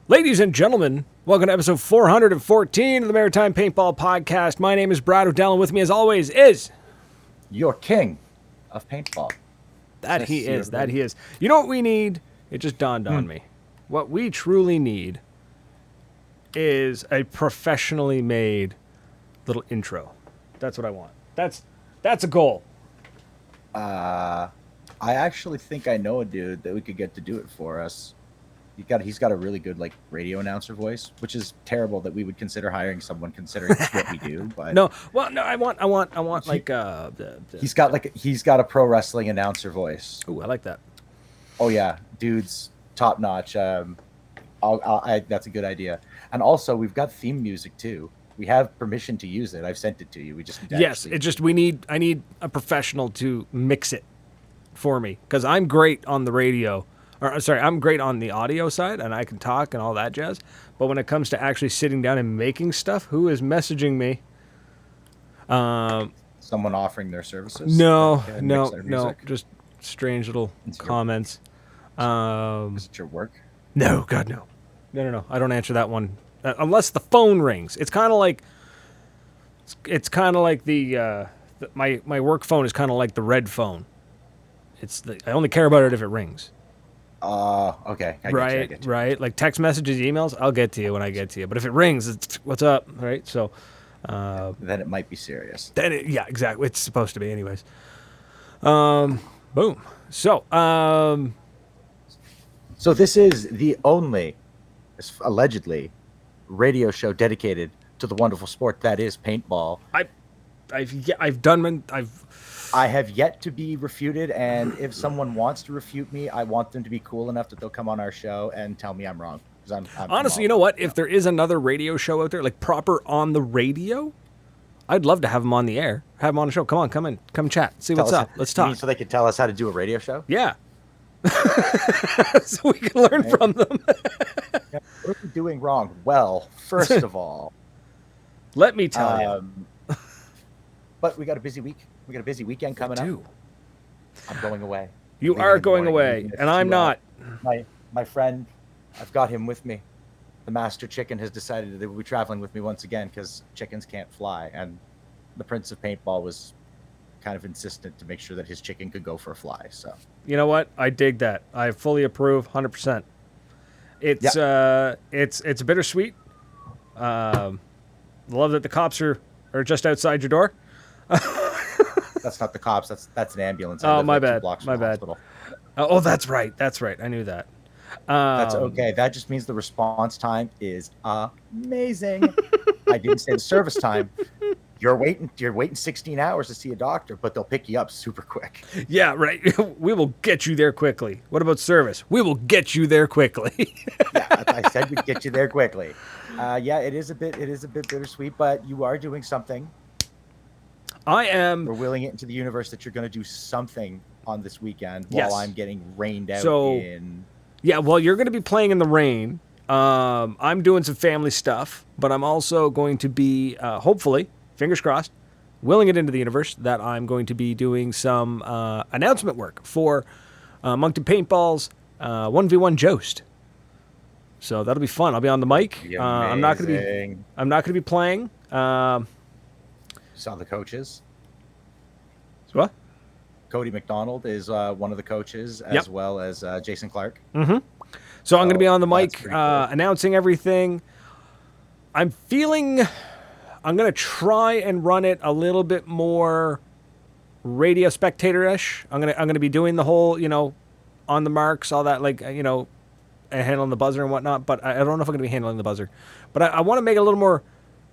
Ladies and gentlemen, welcome to episode 414 of the Maritime Paintball Podcast. My name is Brad O'Dell, and with me as always is... Your king of paintball. That he is. You know what we need? It just dawned on me. What we truly need is a professionally made little intro. That's what I want. That's a goal. I actually think I know a dude that we could get to do it for us. He's got a really good radio announcer voice, which is terrible that we would consider hiring someone considering what we do. But I want he's got a pro wrestling announcer voice. Ooh, I like that. Oh yeah, dude's top notch. That's a good idea. And also we've got theme music too. We have permission to use it. I've sent it to you. We just need I need a professional to mix it for me because I'm great on the radio. I'm great on the audio side, and I can talk and all that jazz. But when it comes to actually sitting down and making stuff, who is messaging me? Someone offering their services? No. Just strange little comments. Is it your work? No, God, no. No. I don't answer that one unless the phone rings. It's kind of like my work phone is kind of like the red phone. I only care about it if it rings. Okay. I get you. Right. Like text messages, emails, I'll get to you when I get to you. But if it rings, it's what's up, right? So, then it might be serious. Yeah, exactly. It's supposed to be, anyways. Boom. So, so this is the only, allegedly, radio show dedicated to the wonderful sport that is paintball. I have yet to be refuted, and if someone wants to refute me, I want them to be cool enough that they'll come on our show and tell me I'm wrong. Honestly, you know what? If there is another radio show out there, like proper on the radio, I'd love to have them on the air. Have them on the show. Come on, come chat. See what's up. Let's talk. So they could tell us how to do a radio show? Yeah. So we can learn from them. What are we doing wrong? Well, first of all, let me tell you. But we got a busy week. We got a busy weekend coming up. I'm going away. You are going away, and I'm not. My friend, I've got him with me. The master chicken has decided that they will be traveling with me once again because chickens can't fly, and the Prince of Paintball was kind of insistent to make sure that his chicken could go for a fly. So you know what? I dig that. I fully approve, 100%. It's bittersweet. Love that the cops are just outside your door. That's not the cops. That's an ambulance. Oh, my bad. My bad. Oh, that's right. I knew that. That's okay. That just means the response time is amazing. I didn't say the service time. You're waiting 16 hours to see a doctor, but they'll pick you up super quick. Yeah, right. We will get you there quickly. What about service? We will get you there quickly. Yeah, I said we'd get you there quickly. Yeah, it is a bit bittersweet, but you are doing something. We're willing it into the universe that you're going to do something on this weekend while I'm getting rained out in. Yeah, well, you're going to be playing in the rain. I'm doing some family stuff, but I'm also going to be, hopefully, fingers crossed, willing it into the universe that I'm going to be doing some announcement work for Moncton Paintball's 1v1 Joust. So that'll be fun. I'll be on the mic. I'm not going to be playing. Saw the coaches. What? Cody McDonald is one of the coaches, as well as Jason Clark. Mm-hmm. So I'm going to be on the mic cool. Announcing everything. I'm going to try and run it a little bit more radio spectator-ish. I'm going to be doing the whole, on the marks, all that, and handling the buzzer and whatnot. But I don't know if I'm going to be handling the buzzer. But I want to make it a little more.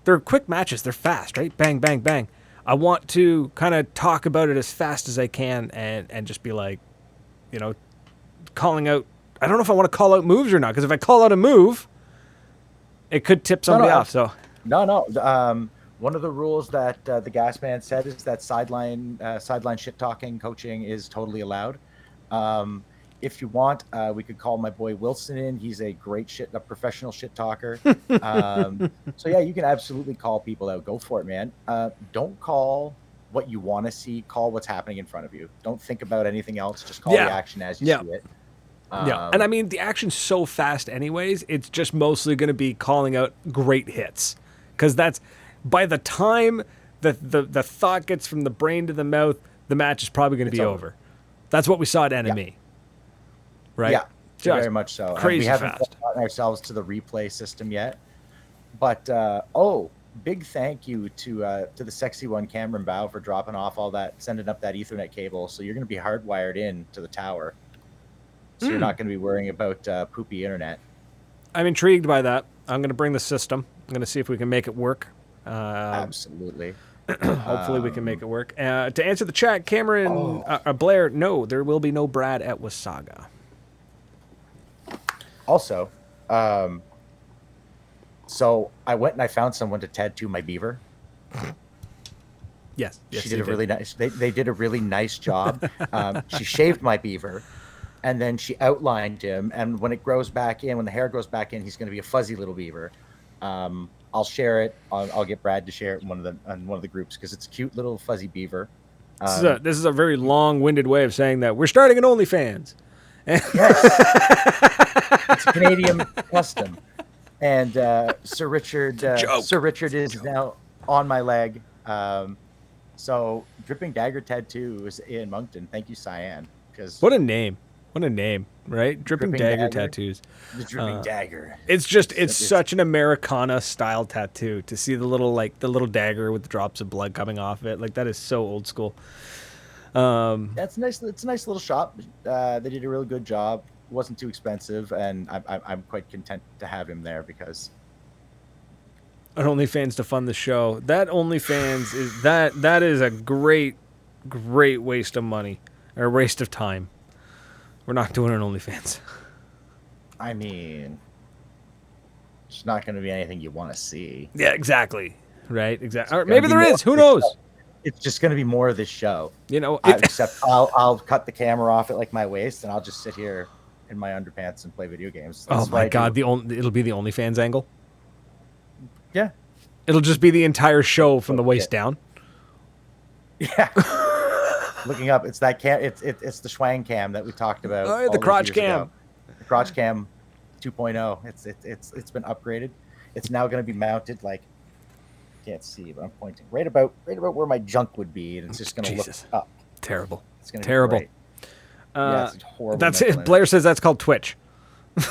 They're quick matches. They're fast, right? Bang, bang, bang. I want to kind of talk about it as fast as I can and just be like, calling out. I don't know if I want to call out moves or not, because if I call out a move, it could tip somebody off. So No. One of the rules that the gas man said is that sideline shit talking coaching is totally allowed. If you want, we could call my boy Wilson in. He's a professional shit talker. So yeah, you can absolutely call people out. Go for it, man. Don't call what you want to see. Call what's happening in front of you. Don't think about anything else. Just call the action as you see it. Yeah, and I mean, the action's so fast anyways, it's just mostly going to be calling out great hits. Because that's, by the time the thought gets from the brain to the mouth, the match is probably going to be over. That's what we saw at Enemy. Right? Yeah, just very much so. Crazy we haven't fast. gotten ourselves to the replay system yet. But, big thank you to the Sexy One Cameron Bow for dropping off all that, sending up that Ethernet cable. So you're going to be hardwired in to the tower. So you're not going to be worrying about poopy internet. I'm intrigued by that. I'm going to bring the system. I'm going to see if we can make it work. Absolutely. Hopefully we can make it work. To answer the chat, Cameron, Blair, no, there will be no Brad at Wasaga. Also, so I went and I found someone to tattoo my beaver. Yes, she did a really nice. They did a really nice job. She shaved my beaver, and then she outlined him. And when it grows back in, when the hair grows back in, he's going to be a fuzzy little beaver. I'll share it. I'll get Brad to share it in one of the groups because it's a cute little fuzzy beaver. This is a very long-winded way of saying that we're starting an OnlyFans. Yes, it's a Canadian custom. And Sir Richard is now on my leg. So Dripping Dagger Tattoo is in Moncton. Thank you, Cyan. What a name, right? Dripping Dagger Tattoos. The Dripping Dagger. It's such an Americana style tattoo to see the little dagger with the drops of blood coming off it. Like, that is so old school. That's nice. It's a nice little shop. They did a really good job. It wasn't too expensive, and I'm quite content to have him there because an OnlyFans to fund the show. That OnlyFans is that is a great waste of money or waste of time. We're not doing an OnlyFans. I mean, it's not going to be anything you want to see. Yeah, exactly. Right, exactly. Or maybe there is. Who knows? It's just going to be more of this show. Except I'll cut the camera off at like my waist, and I'll just sit here in my underpants and play video games. That's my God! It'll be the OnlyFans angle. Yeah, it'll just be the entire show from the waist down. Yeah. Looking up, it's that cam. It's the Schwang cam that we talked about. Oh, the crotch cam. The crotch cam 2.0. It's been upgraded. It's now going to be mounted like. Can't see, but I'm pointing right about where my junk would be, and it's just going to look up. Terrible. It's going to terrible. Be great. Yeah, it's horrible. That's it. Blair says that's called Twitch. I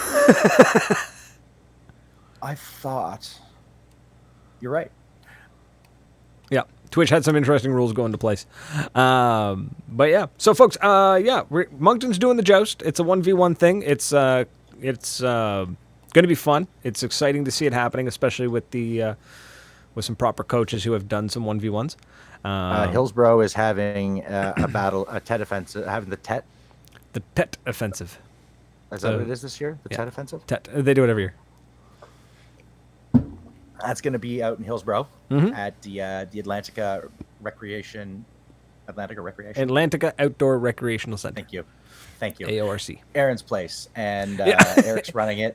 thought you're right. Yeah, Twitch had some interesting rules go into place. But yeah, so folks, Moncton's doing the Joust. It's a 1v1 thing. It's going to be fun. It's exciting to see it happening, especially with the. With some proper coaches who have done some 1v1s. Hillsborough is having a battle, a Tet offensive, having the Tet. The Tet offensive. Is that what it is this year? The Tet offensive? Tet. They do it every year. That's going to be out in Hillsborough at the Atlantica Recreation. Atlantica Outdoor Recreational Center. Thank you. AORC. Aaron's place. And Eric's running it.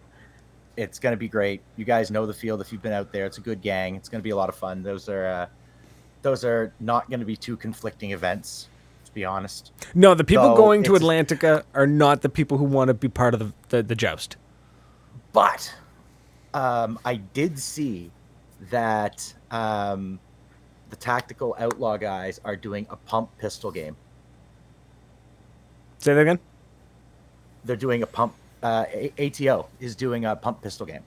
It's going to be great. You guys know the field if you've been out there. It's a good gang. It's going to be a lot of fun. Those are not going to be two conflicting events, to be honest. No, the people going to Atlantica are not the people who want to be part of the Joust. But I did see that the Tactical Outlaw guys are doing a pump pistol game. Say that again? They're doing a pump. ATO is doing a pump pistol game.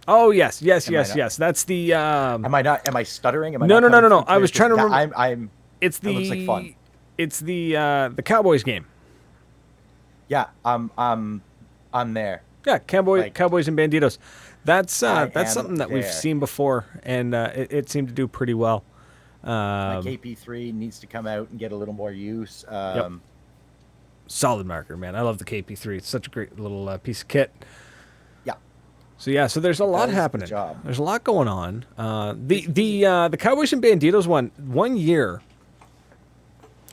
Oh yes. That's the. Am I stuttering? No. I was trying to remember. It looks like fun. It's the Cowboys game. Yeah, I'm there. Yeah, Cowboys and Banditos. That's something that we've seen before, and it seemed to do pretty well. My KP3 needs to come out and get a little more use. Yep. Solid marker, man. I love the KP3. It's such a great little piece of kit. Yeah. So there's a lot happening. There's a lot going on. The Cowboys and Banditos one year.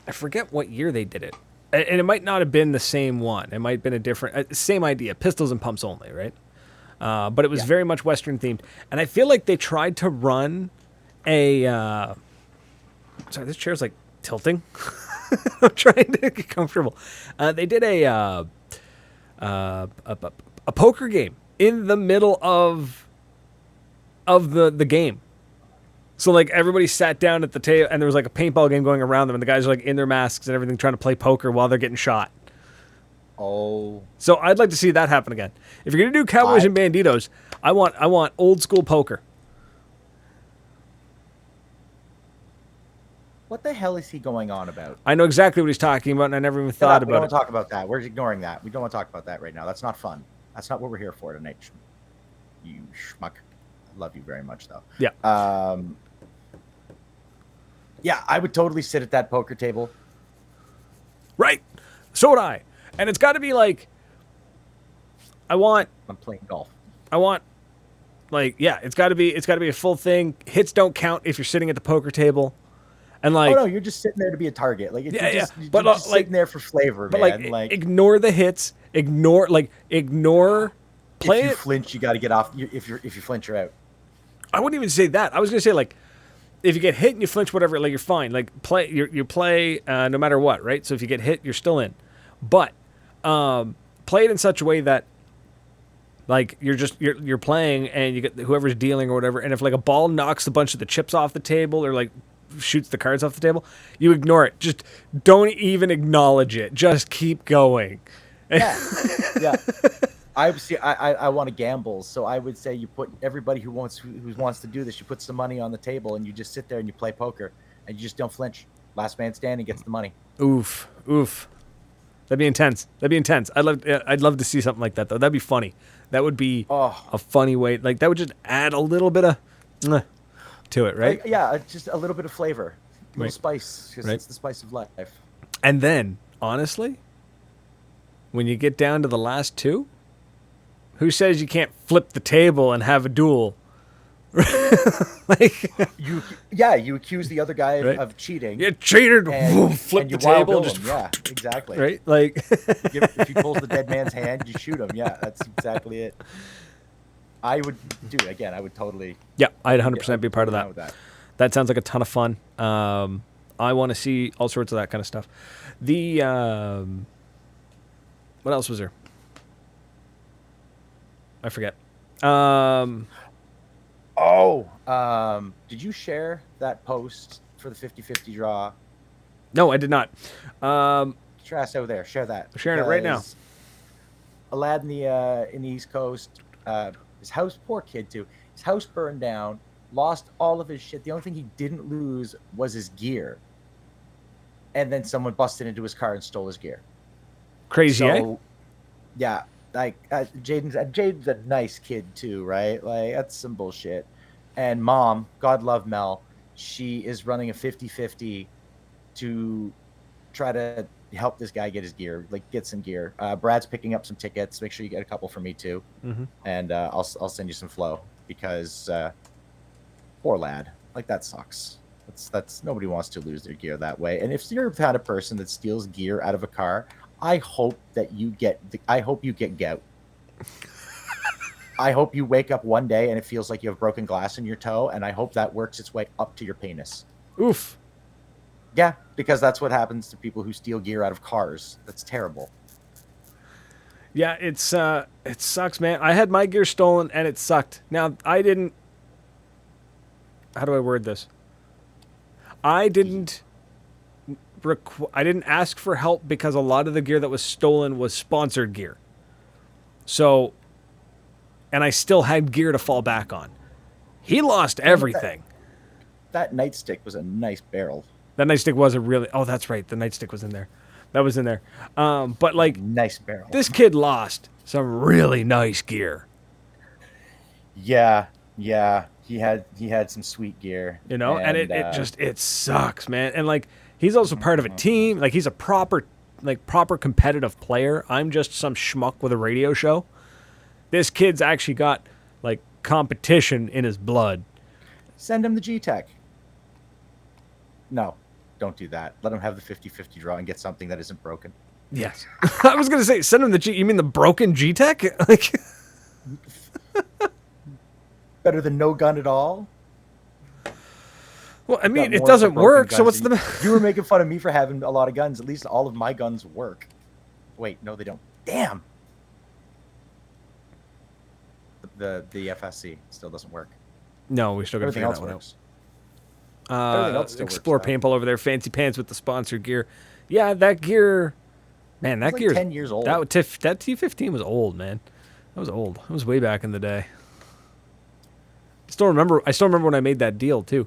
I forget what year they did it, and it might not have been the same one. It might have been a different, same idea, pistols and pumps only, right? But it was very much Western themed, and I feel like they tried to run a. Sorry, this chair's like tilting. I'm trying to get comfortable. They did a poker game in the middle of the game. So like everybody sat down at the table, and there was like a paintball game going around them, and the guys are like in their masks and everything, trying to play poker while they're getting shot. Oh. So I'd like to see that happen again. If you're gonna do Cowboys and Banditos, I want old school poker. What the hell is he going on about? I know exactly what he's talking about, and I never even thought about it. We don't want to talk about that. We're ignoring that. We don't want to talk about that right now. That's not fun. That's not what we're here for tonight. You schmuck. I love you very much, though. Yeah. Yeah, I would totally sit at that poker table. Right. So would I. And it's got to be like, I'm playing golf. It's got to be a full thing. Hits don't count if you're sitting at the poker table. And like, oh no, you're just sitting there to be a target. Like, you're just sitting there for flavor, but man. Like, ignore the hits. Ignore. Play if you it. Flinch, you got to get off. If you flinch, you're out. I wouldn't even say that. I was gonna say like, if you get hit and you flinch, whatever, like you're fine. Like you play no matter what, right? So if you get hit, you're still in. But play it in such a way that like you're playing and you get whoever's dealing or whatever. And if like a ball knocks a bunch of the chips off the table or like shoots the cards off the table, you ignore it. Just don't even acknowledge it. Just keep going. Yeah, yeah. I want to gamble, so I would say you put everybody who wants to do this. You put some money on the table and you just sit there and you play poker and you just don't flinch. Last man standing gets the money. Oof. That'd be intense. I'd love to see something like that though. That'd be funny. That would be a funny way. Like that would just add a little bit of to it, right? Yeah, just a little bit of flavor, a little spice, because it's the spice of life. And then, honestly, when you get down to the last two, who says you can't flip the table and have a duel? You accuse the other guy of cheating. You cheated. Flip the table. Just yeah, exactly. Right, like if he pulls the dead man's hand, you shoot him. Yeah, that's exactly it. I would do it again. I would totally. Yeah, I'd 100% be part of that. That sounds like a ton of fun. I want to see all sorts of that kind of stuff. The what else was there? I forget. Did you share that post for the 50-50 draw? No, I did not. Get your ass over there. Share that. I'm sharing it right now. A lad in the East Coast, his house, poor kid too. His house burned down, lost all of his shit. The only thing he didn't lose was his gear. And then someone busted into his car and stole his gear. Crazy, eh? Yeah. Like Jaden's a nice kid too, right? Like that's some bullshit. And mom, God love Mel, she is running a 50-50 to try to help this guy get his gear, like get some gear. Brad's picking up some tickets. Make sure you get a couple for me too. Mm-hmm. And I'll send you some flow because poor lad, like that sucks. That's nobody wants to lose their gear that way. And if you're the kind of person that steals gear out of a car, I hope you get gout. I hope you wake up one day and it feels like you have broken glass in your toe, and I hope that works its way up to your penis. Oof. Yeah, because that's what happens to people who steal gear out of cars. That's terrible. Yeah, it sucks, man. I had my gear stolen and it sucked. Now, I didn't. How do I word this? I didn't ask for help because a lot of the gear that was stolen was sponsored gear. So, and I still had gear to fall back on. He lost everything. That nightstick was a nice barrel. That nightstick was a really... Oh, that's right. The nightstick was in there. That was in there. But like... Nice barrel. This kid lost some really nice gear. Yeah. He had some sweet gear. You know? And it sucks, man. And like... He's also part of a team. Like, he's a proper competitive player. I'm just some schmuck with a radio show. This kid's actually got, like, competition in his blood. Send him the G-Tech. No, don't do that. Let him have the 50-50 draw and get something that isn't broken. Yes. I was going to say, send him the G... You mean the broken G-Tech? Like... Better than no gun at all? Well, I I've got mean, it more doesn't broken work, so guns what's than the... you were making fun of me for having a lot of guns. At least all of my guns work. Wait, no, they don't. Damn. The FSC still doesn't work. No, we still got to Everything figure else that one works. out. Everything else still Explore works, though. Paintball over there, fancy pants with the sponsored gear. Yeah, that gear, man, that It's like gear 10 years old. That T15 was old, man. That was old. That was way back in the day. I still remember when I made that deal too.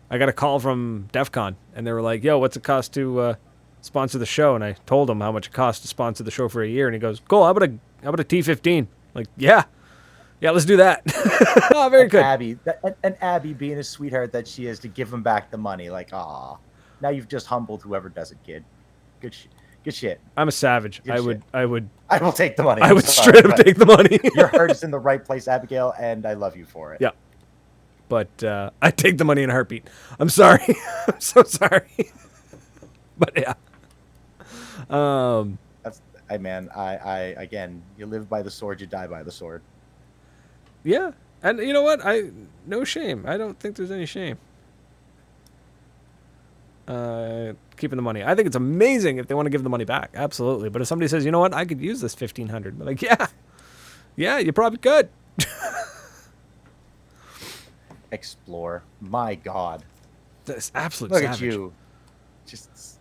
I got a call from DEF CON, and they were like, "Yo, what's it cost to sponsor the show?" And I told him how much it cost to sponsor the show for a year, and he goes, "Cool, how about a T15?" Like, yeah, let's do that. Oh, very good. Abby being a sweetheart that she is to give him back the money. Like, ah, now you've just humbled whoever does it, kid. Good shit. I'm a savage. Good shit. I would take the money. I would straight up take the money. Your heart is in the right place, Abigail, and I love you for it. Yeah. But I take the money in a heartbeat. I'm sorry. I'm so sorry. But yeah. I again, you live by the sword, you die by the sword. Yeah. And you know what? No shame. I don't think there's any shame. Keeping the money. I think it's amazing if they want to give the money back. Absolutely. But if somebody says, you know what, I could use this $1,500, I'm like, yeah, you probably could. Explore. My God. That's absolute Look savage. at you. Just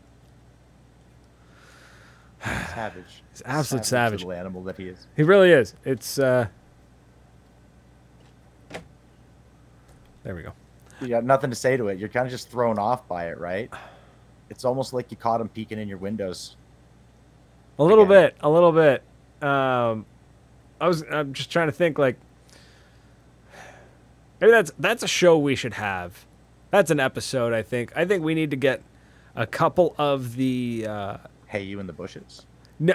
savage. He's absolute savage. Little animal that he is. He really is. It's there we go. You got nothing to say to it. You're kind of just thrown off by it, right? It's almost like you caught him peeking in your windows. A little bit. I'm just trying to think, like, maybe that's a show we should have. That's an episode, I think. I think we need to get a couple of the Hey, you in the bushes. No.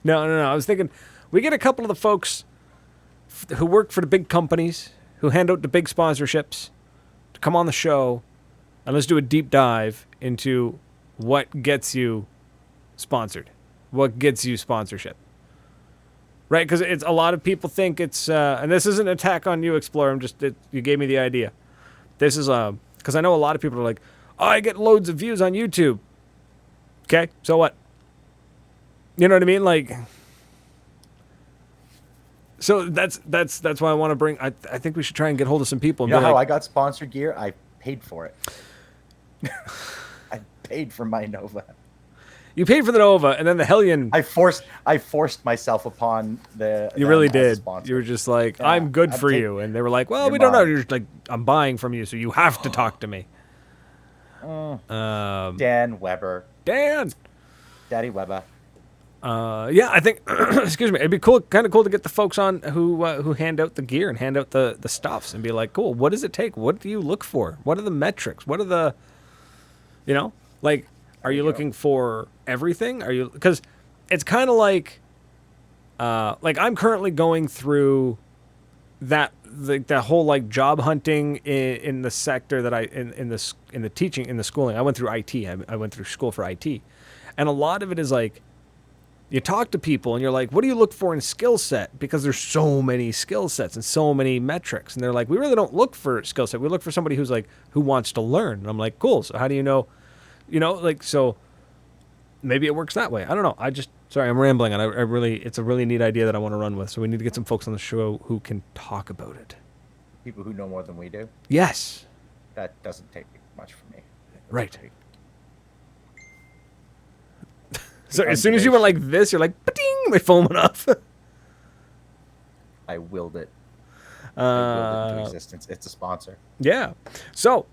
I was thinking we get a couple of the folks who work for the big companies, who hand out the big sponsorships, to come on the show, and let's do a deep dive into what gets you sponsored, what gets you sponsorship. Right? Because it's a lot of people think it's, and this isn't an attack on you, Explorer. You gave me the idea. This is because I know a lot of people are like, oh, I get loads of views on YouTube. Okay, so what? You know what I mean? Like, so that's why I want to bring. I think we should try and get hold of some people. And you know how like, I got sponsored gear? I paid for it. I paid for my Nova. You paid for the Nova, and then the Hellion. I forced myself upon the. You really did. You were just like, yeah, I'm good for you, and they were like, well, we don't know. You're just like, I'm buying from you, so you have to talk to me. Dan Weber. Dan. Daddy Weber. Yeah, I think. Excuse me. It'd be kind of cool to get the folks on who hand out the gear and hand out the stuffs and be like, cool. What does it take? What do you look for? What are the metrics? What are the, like. Are you looking for everything? Because it's kind of like I'm currently going through that whole like job hunting in the sector that in the teaching, in the schooling. I went through IT. I went through school for IT, and a lot of it is like you talk to people and you're like, what do you look for in skill set? Because there's so many skill sets and so many metrics, and they're like, we really don't look for skill set. We look for somebody who wants to learn. And I'm like, cool. So how do you know? So maybe it works that way. I don't know. Sorry, I'm rambling, and it's a really neat idea that I want to run with. So we need to get some folks on the show who can talk about it. People who know more than we do? Yes. That doesn't take much for me. Right. So as soon as you went like this, you're like, ba-ding, my phone went off. I willed it. I willed it into existence. It's a sponsor. Yeah. So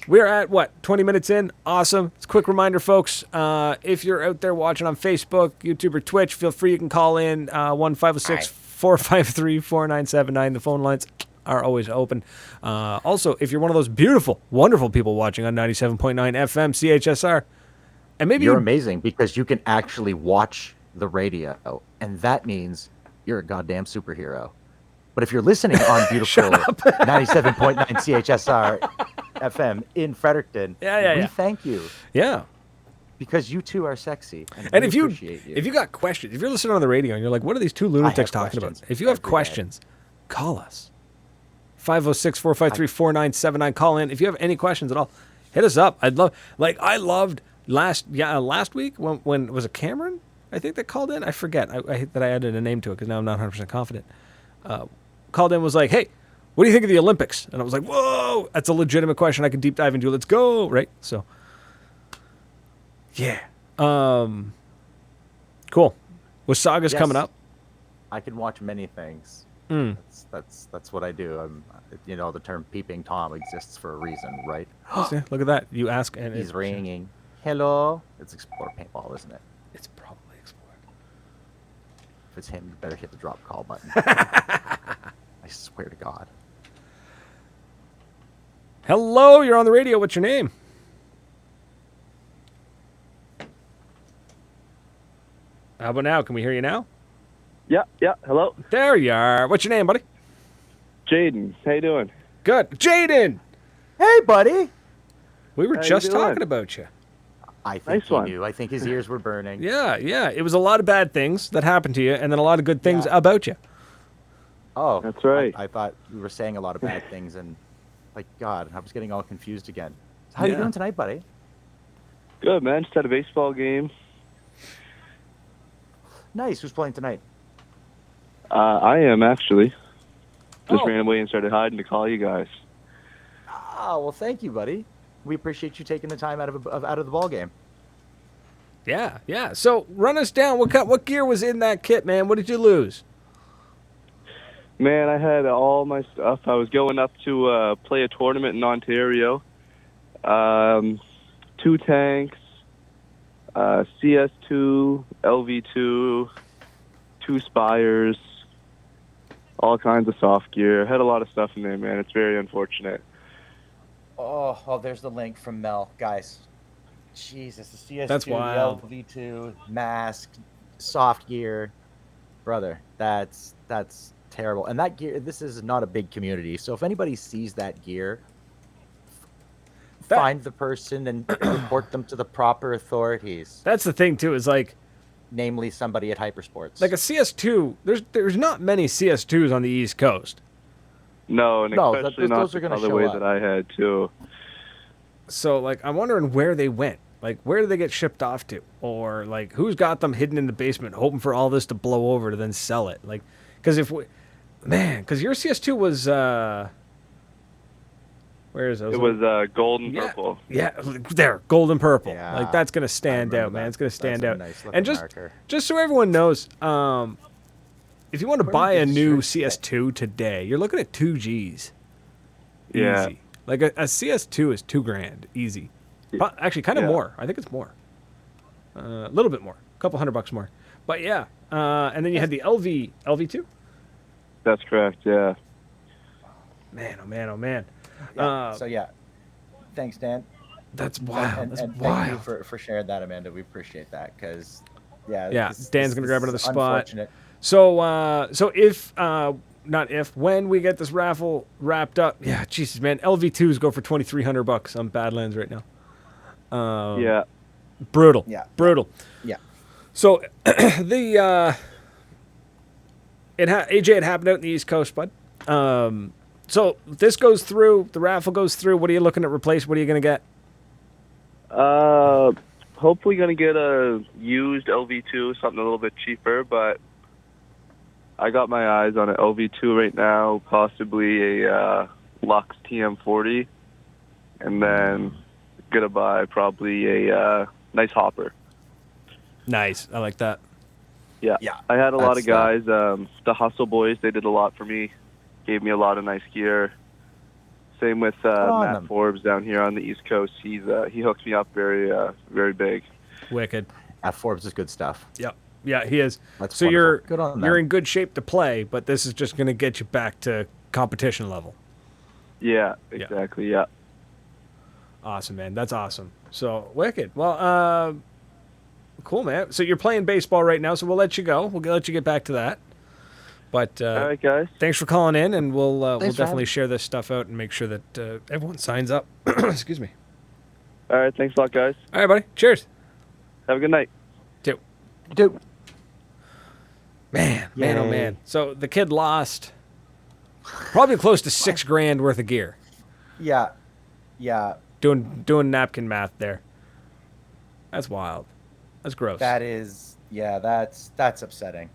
we're at, 20 minutes in? Awesome. It's a quick reminder, folks. If you're out there watching on Facebook, YouTube, or Twitch, feel free. You can call in 1-506-453-4979. The phone lines are always open. Also, if you're one of those beautiful, wonderful people watching on 97.9 FM CHSR, and maybe you're amazing because you can actually watch the radio, and that means you're a goddamn superhero. But if you're listening on beautiful 97.9 CHSR FM in Fredericton, we thank you. Yeah. Because you two are sexy. And if you got questions, if you're listening on the radio and you're like, what are these two lunatics talking about? If you have questions, call us. 506-453-4979. Call in if you have any questions at all. Hit us up. I loved last week when was it Cameron? I think that called in. I forget. I hate that I added a name to it because now I'm not 100% confident. Called in, was like, hey, what do you think of the Olympics? And I was like, whoa, that's a legitimate question I can deep dive into. Let's go, right? So, yeah. Cool. Wasaga's coming up. I can watch many things. That's what I do. The term peeping Tom exists for a reason, right? See, look at that. You ask and he's ringing. Hello. It's Explore Paintball, isn't it? It's probably Explore. If it's him, you better hit the drop call button. I swear to God. Hello, you're on the radio. What's your name? How about now? Can we hear you now? Yeah. Hello. There you are. What's your name, buddy? Jaden. How you doing? Good. Jaden! Hey, buddy. We were How just you doing? talking about you. I think Nice he one. knew. I think his ears were burning. Yeah. It was a lot of bad things that happened to you, and then a lot of good things about you. Oh, That's right. I thought we were saying a lot of bad things, and God, I was getting all confused again. How you doing tonight, buddy? Good, man. Just had a baseball game. Nice. Who's playing tonight? I am, actually. Just Oh. ran away and started hiding to call you guys. Oh, well, thank you, buddy. We appreciate you taking the time out of the ball game. Yeah. So run us down. What gear was in that kit, man? What did you lose? Man, I had all my stuff. I was going up to play a tournament in Ontario. 2 tanks, CS2, LV2, 2 spires, all kinds of soft gear. Had a lot of stuff in there, man. It's very unfortunate. Oh, there's the link from Mel, guys. Jesus, the CS2, That's wild. the LV2, mask, soft gear, brother. That's terrible. And that gear, this is not a big community, so if anybody sees that gear, find the person and report them to the proper authorities. That's the thing too. Is like, namely somebody at Hypersports. like a CS2. There's not many CS2s on the East Coast. No, and No, especially those not are the gonna show colorway up. that I had, too. So like, I'm wondering where they went. Like, where did they get shipped off to, or like, who's got them hidden in the basement, hoping for all this to blow over to then sell it? Like, because because your CS2 was where is it? It was golden Yeah. purple. Yeah, there, golden purple. Yeah, Like, that's gonna stand I out, remember man. that. It's gonna stand That's a out. nice looking And marker. just so everyone knows, if you want to Where buy did a this new shirt CS2 today, you're looking at 2 Gs. Yeah. Easy. Like a CS2 is $2,000 easy. Actually, kind of Yeah. more. I think it's more. A little bit more. A couple $100 more. But yeah. And then you had the LV2. That's correct, yeah. Man, oh man. Yeah, thanks, Dan. That's wild. And That's thank you wild. for sharing that, Amanda. We appreciate that because, Dan's gonna grab another is spot. unfortunate. So when we get this raffle wrapped up, Jesus, man, LV2s go for $2,300 on Badlands right now. Yeah. Brutal. Yeah. Brutal. Yeah. So AJ had happened out in the East Coast, bud. So this goes through, the raffle goes through. What are you looking to replace? What are you going to get? Hopefully going to get a used LV2, something a little bit cheaper, but I got my eyes on an LV2 right now, possibly a Lux TM40, and then going to buy probably a nice hopper. Nice. I like that. Yeah. Yeah, I had a lot of that's, guys, the Hustle Boys, they did a lot for me, gave me a lot of nice gear. Same with on Matt them. Forbes down here on the East Coast. He hooked me up very big. Wicked. Forbes is good stuff. Yep. Yeah, he is. That's so wonderful. Good on you're them. in good shape to play, but this is just going to get you back to competition level. Yeah, exactly. Yeah. Awesome, man. That's awesome. So wicked. Well, cool, man. So you're playing baseball right now, so we'll let you go. We'll let you get back to that. But All right, guys. thanks for calling in, and we'll Thanks, definitely Rob. share this stuff out and make sure that everyone signs up. Excuse me. All right, thanks a lot, guys. All right, buddy. Cheers. Have a good night. Dude. Man, oh Yay. man. So the kid lost Probably close to $6,000 worth of gear. Yeah. Yeah. Doing napkin math there. That's wild. That's gross. That is, yeah, that's upsetting.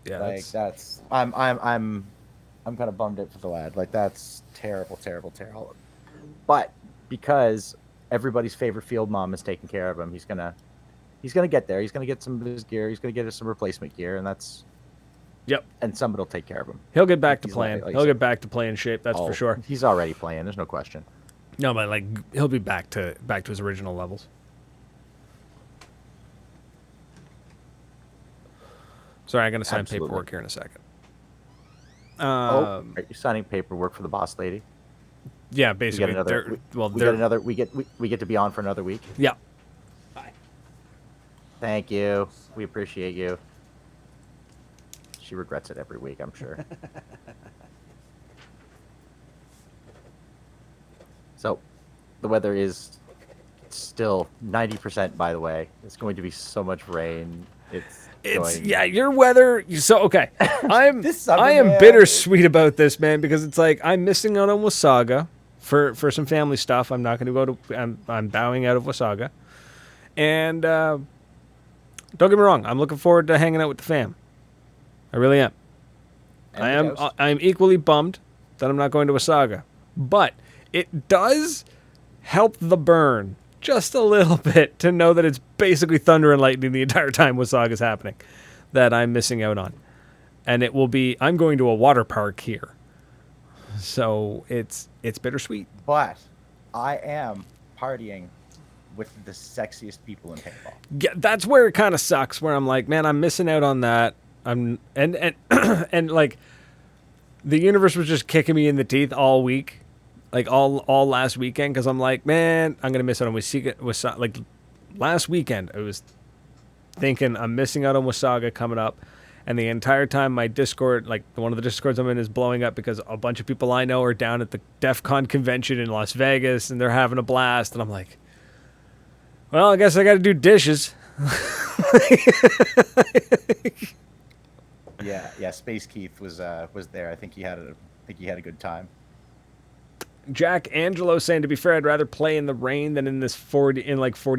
Yeah, Like I'm kind of bummed out for the lad. Like that's terrible, terrible, terrible. But because everybody's favorite field mom is taking care of him, he's gonna get there. He's gonna get some of his gear. He's gonna get some replacement gear, and that's. Yep. And somebody will take care of him. He'll get back to playing. He'll get back to playing shape. That's for sure. He's already playing. There's no question. No, but like he'll be back to his original levels. Sorry, I'm gonna sign paperwork here in a second. Are you signing paperwork for the boss lady? Yeah, basically. We get to be on for another week. Yeah. Bye. Thank you. We appreciate you. She regrets it every week, I'm sure. So, the weather is still 90%, by the way. It's going to be so much rain. Your weather. So okay, I am bittersweet about this, man, because it's like I'm missing out on Wasaga for some family stuff. I'm not going to go to. I'm bowing out of Wasaga, and don't get me wrong. I'm looking forward to hanging out with the fam. I really am. I am equally bummed that I'm not going to Wasaga, but it does help the burn just a little bit to know that it's basically thunder and lightning the entire time Wasaga's happening that I'm missing out on. And it will be, I'm going to a water park here. So it's bittersweet. But I am partying with the sexiest people in paintball. Yeah, that's where it kind of sucks, where I'm like, man, I'm missing out on that. And like the universe was just kicking me in the teeth all week. Like all last weekend, because I'm like, man, I'm gonna miss out on Wasaga. Like last weekend, I was thinking I'm missing out on Wasaga coming up, and the entire time my Discord, like one of the Discords I'm in, is blowing up because a bunch of people I know are down at the DEF CON convention in Las Vegas, and they're having a blast, and I'm like, well, I guess I got to do dishes. Yeah. Space Keith was there. I think he had a good time. Jack Angelo saying, to be fair, I'd rather play in the rain than in this 40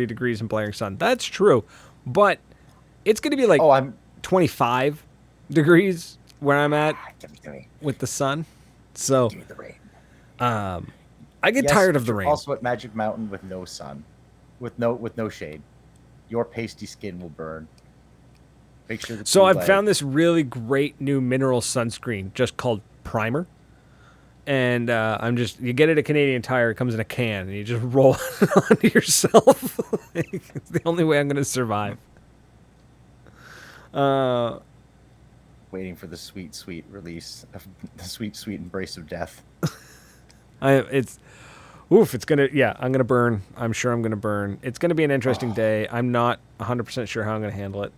degrees and blaring sun. That's true, but it's going to be like 25 degrees where I'm at with the sun. So give me the rain. I get tired of the rain. Also at Magic Mountain with no sun, with no shade, your pasty skin will burn. Make sure. So I've found this really great new mineral sunscreen just called Primer. And you get it at Canadian Tire. It comes in a can, and you just roll it onto yourself. It's the only way I'm going to survive. Waiting for the sweet, sweet release of the sweet, sweet embrace of death. I'm going to burn. I'm sure I'm going to burn. It's going to be an interesting day. I'm not 100% sure how I'm going to handle it.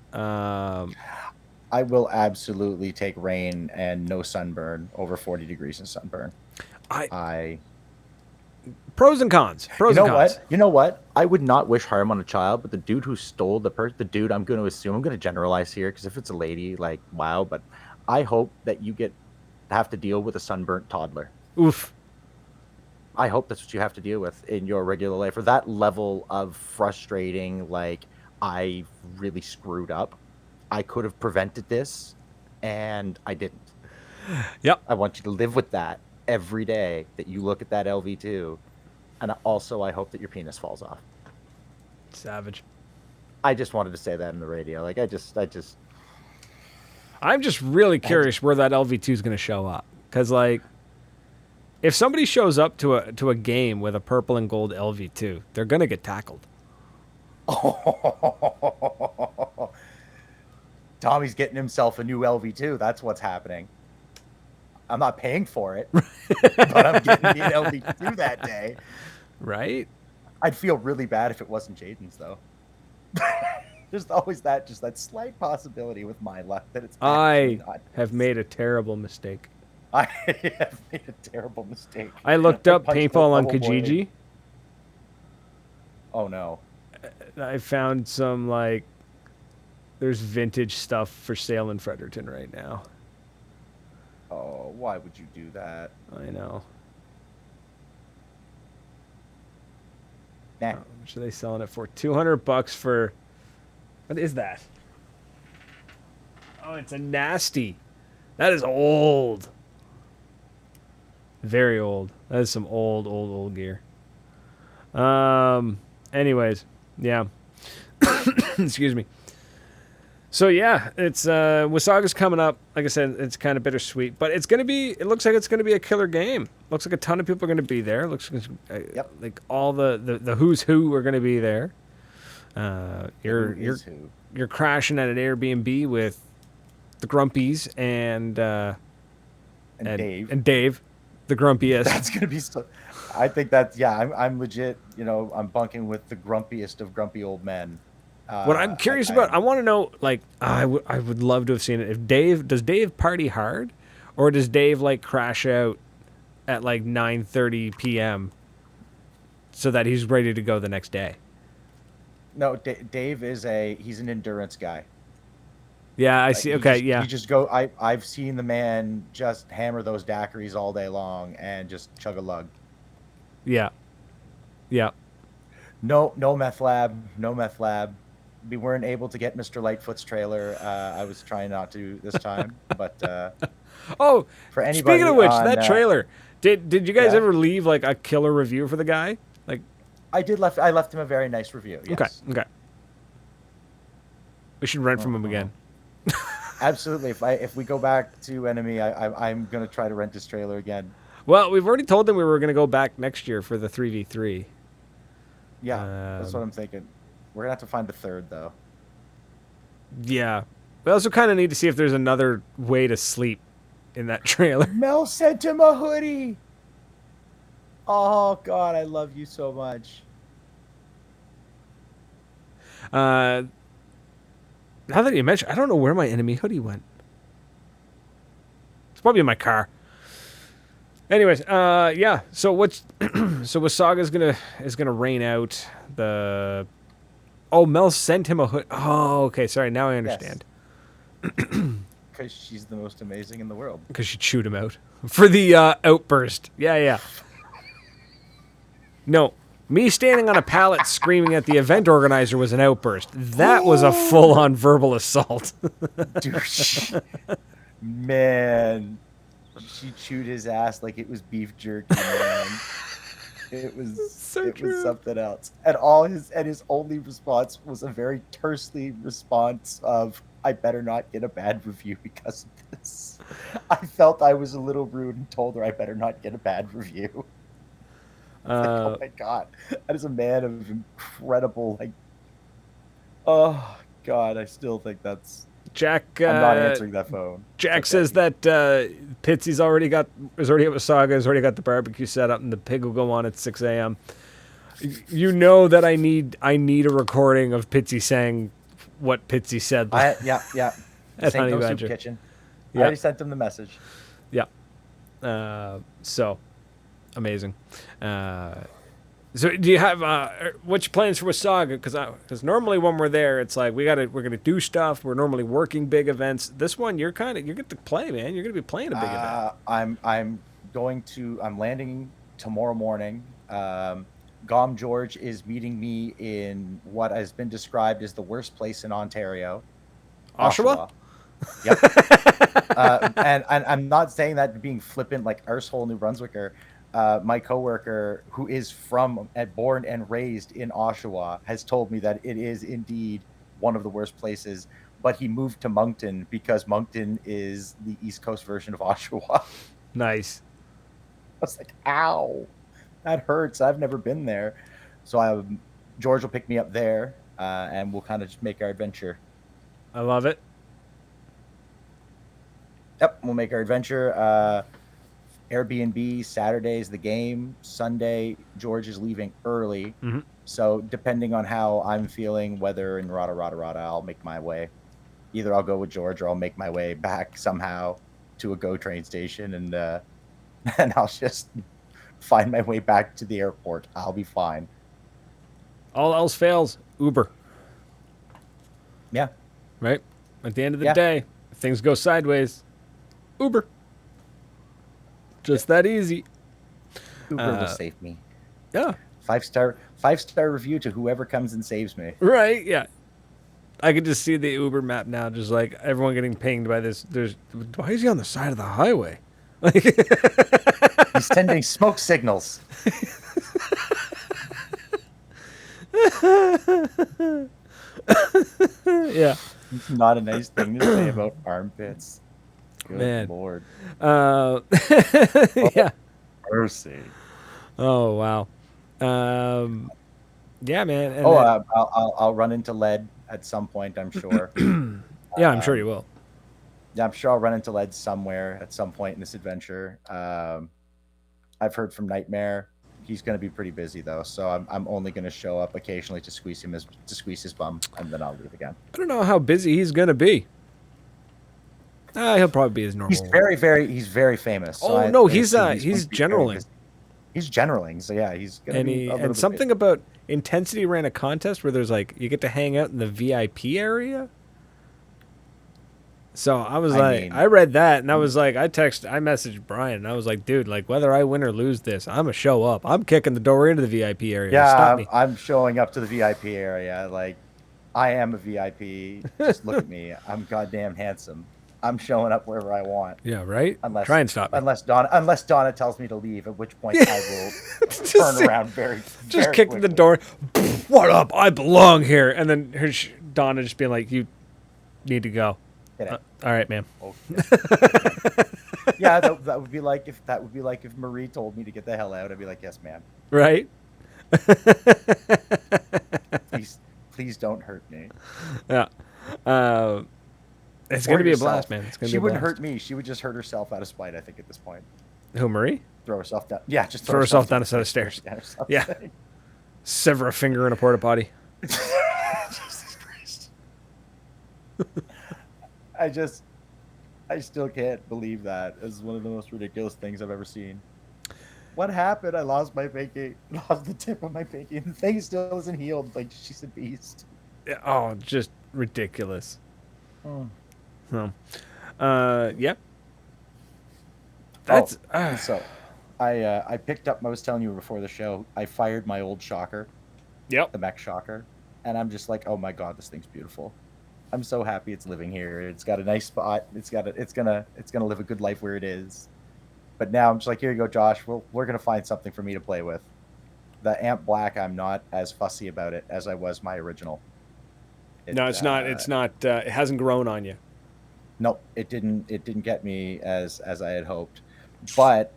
I will absolutely take rain and no sunburn over 40 degrees and sunburn. Pros and cons. You know what? I would not wish harm on a child, but the dude who stole the dude, I'm going to generalize here, because if it's a lady, like, wow, but I hope that you have to deal with a sunburnt toddler. Oof. I hope that's what you have to deal with in your regular life, or that level of frustrating, like, I really screwed up. I could have prevented this, and I didn't. Yep. I want you to live with that every day that you look at that LV2, and also I hope that your penis falls off. Savage. I just wanted to say that in the radio. Like, I'm just really curious where that LV2 is going to show up, because like, if somebody shows up to a game with a purple and gold LV2, they're going to get tackled. Tommy's getting himself a new LV2. That's what's happening. I'm not paying for it, but I'm getting me an LV2 that day. Right? I'd feel really bad if it wasn't Jaden's, though. There's always that slight possibility with my luck that it's actually not. I have made a terrible mistake. I have made a terrible mistake. I looked up paintball on Kijiji. Oh, no. I found some, like, there's vintage stuff for sale in Fredericton right now. Oh, why would you do that? I know. Nah. How much are they selling it for? $200 for. What is that? Oh, it's a nasty. That is old. Very old. That is some old gear. Anyways, yeah. Excuse me. So yeah, it's Wasaga's coming up. Like I said, it's kind of bittersweet, but it's gonna be. It looks like it's gonna be a killer game. Looks like a ton of people are gonna be there. Looks like all the who's who are gonna be there. You're crashing at an Airbnb with the Grumpies and Dave, the grumpiest. That's gonna be so. I think that I'm legit. I'm bunking with the grumpiest of grumpy old men. What I'm curious about, I want to know, like, I would love to have seen it. Does Dave party hard, or does Dave like crash out at like 9:30 p.m. so that he's ready to go the next day? No, Dave he's an endurance guy. Yeah, I see. Okay, You just go. I've seen the man just hammer those daiquiris all day long and just chug a lug. Yeah. No meth lab. We weren't able to get Mr. Lightfoot's trailer. I was trying not to this time, but oh, for anybody, speaking of which, that trailer. Did you guys ever leave like a killer review for the guy? Like, I did. I left him a very nice review. Yes. Okay. We should rent from him again. Absolutely. If we go back to Enemy, I'm gonna try to rent his trailer again. Well, we've already told them we were gonna go back next year for the 3v3. Yeah, that's what I'm thinking. We're gonna have to find a third though. Yeah. We also kind of need to see if there's another way to sleep in that trailer. Mel sent him a hoodie. Oh God, I love you so much. Now that you mention, I don't know where my Enemy hoodie went. It's probably in my car. Anyways, yeah. So Wasaga is gonna rain out the. Oh, Mel sent him a hood. Oh, okay. Sorry, now I understand. Because she's the most amazing in the world. Because she chewed him out for the outburst. Yeah. No, me standing on a pallet screaming at the event organizer was an outburst. That was a full-on verbal assault. Dude, man, she chewed his ass like it was beef jerky, man. It was something else. And his only response was a very tersely response of, I better not get a bad review because of this. I felt I was a little rude and told her I better not get a bad review. Oh my God. That is a man of incredible, oh God, I still think that's... Jack, I'm not answering that phone. Jack says that Pitsy's already at Wasaga, has already got the barbecue set up, and the pig will go on at 6 a.m. You know that I need a recording of Pitsy saying what Pitsy said. Yeah. At Honey Soup Badger. Kitchen. Yep. I already sent him the message. Yeah. So amazing. So do you have what's your plans for Wasaga? Because normally when we're there, it's like we're gonna do stuff. We're normally working big events. This one, you get to play, man. You're gonna be playing a big event. I'm landing tomorrow morning. Gom George is meeting me in what has been described as the worst place in Ontario, Oshawa. Yep. And I'm not saying that being flippant like arsehole New Brunswicker. My coworker, who is born and raised in Oshawa, has told me that it is indeed one of the worst places. But he moved to Moncton because Moncton is the East Coast version of Oshawa. Nice. I was like, ow, that hurts. I've never been there. So George will pick me up there, and we'll kind of just make our adventure. I love it. Yep, we'll make our adventure. Airbnb, Saturday's the game. Sunday, George is leaving early. Mm-hmm. So depending on how I'm feeling, whether in rada, I'll make my way. Either I'll go with George or I'll make my way back somehow to a GO train station and I'll just find my way back to the airport. I'll be fine. All else fails, Uber. Yeah. Right? At the end of the day, if things go sideways, Uber. Just that easy. Uber will save me. Yeah. 5-star review to whoever comes and saves me. Right. Yeah. I could just see the Uber map now, just like everyone getting pinged by this. Why is he on the side of the highway? Like, he's sending smoke signals. Yeah. It's not a nice thing to say about armpits. Good Man. Lord. Yeah. Mercy. Oh, wow. Yeah, man. And I'll run into lead at some point, I'm sure. yeah, I'm sure you will. Yeah, I'm sure I'll run into lead somewhere at some point in this adventure. I've heard from Nightmare. He's going to be pretty busy though, so I'm only going to show up occasionally to squeeze his bum, and then I'll leave again. I don't know how busy he's going to be. He'll probably be his normal. He's very famous. So no, he's generaling. He's generaling, so yeah, he's going to be and something busy. About Intensity ran a contest where there's like you get to hang out in the VIP area. So I was I read that and I was like, I messaged Brian and I was like, dude, like whether I win or lose this, I'm gonna show up. I'm kicking the door into the VIP area. Yeah, I'm showing up to the VIP area. Like, I am a VIP. Just look at me. I'm goddamn handsome. I'm showing up wherever I want. Yeah, right. Try and stop me. Unless Donna tells me to leave, at which point I will turn around very kick quickly. the door. What up? I belong here. And then Donna just being like, you need to go. All right, ma'am. Okay. Yeah, that would be like if Marie told me to get the hell out. I'd be like, yes, ma'am. Right. Please don't hurt me. Yeah. It's going to be a blast, man. She wouldn't hurt me. She would just hurt herself out of spite, I think, at this point. Who, Marie? Throw herself down. Yeah, just throw herself down a set of stairs. Yeah. Sever a finger in a porta potty. Jesus Christ. I still can't believe that. It's one of the most ridiculous things I've ever seen. What happened? I lost my pinky. Lost the tip of my pinky. And the thing still isn't healed. Like, she's a beast. Oh, just ridiculous. Oh. Yeah. That's so I picked up, I was telling you before the show, I fired my old shocker. Yep. The mech shocker. And I'm just like, oh my God, this thing's beautiful. I'm so happy it's living here. It's got a nice spot. It's gonna live a good life where it is. But now I'm just like, here you go, Josh. We're gonna find something for me to play with. The Amp Black, I'm not as fussy about it as I was my original. No, it's not. It's not. It hasn't grown on you. Nope, it didn't get me as I had hoped. But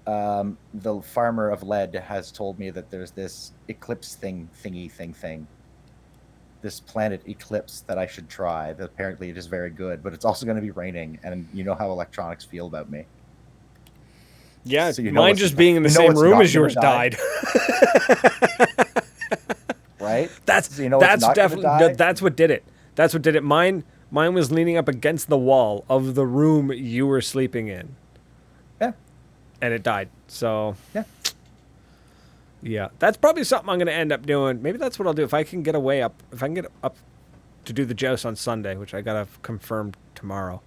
the farmer of lead has told me that there's this eclipse thing. This planet eclipse that I should try. That apparently it is very good, but it's also going to be raining, and you know how electronics feel about me. Yeah, so mine just being in the same room as yours died. Right? That's definitely that's what did it. That's what did it. Mine was leaning up against the wall of the room you were sleeping in. Yeah. And it died. So yeah. Yeah, that's probably something I'm going to end up doing. Maybe that's what I'll do if I can get up to do the Joust on Sunday, which I got to confirm tomorrow.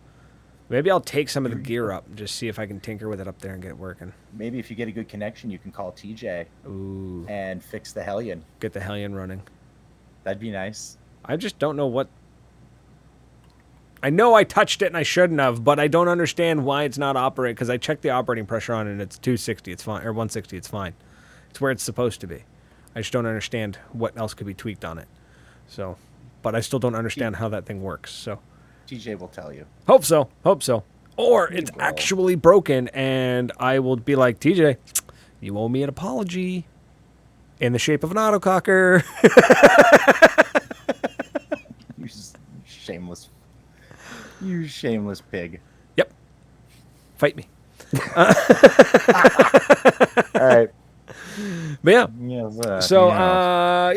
Maybe I'll take some of the gear up and just see if I can tinker with it up there and get it working. Maybe if you get a good connection, you can call TJ and fix the Hellion. Get the Hellion running. That'd be nice. I just don't know what... I know I touched it and I shouldn't have, but I don't understand why it's not operating, because I checked the operating pressure on it and it's 260, it's fine, or 160, it's fine. It's where it's supposed to be. I just don't understand what else could be tweaked on it. So, but I still don't understand how that thing works. So, TJ will tell you. Hope so. Or it's actually broken, and I will be like, TJ, you owe me an apology in the shape of an autococker. You shameless pig. Yep. Fight me. All right. But yeah. Yeah,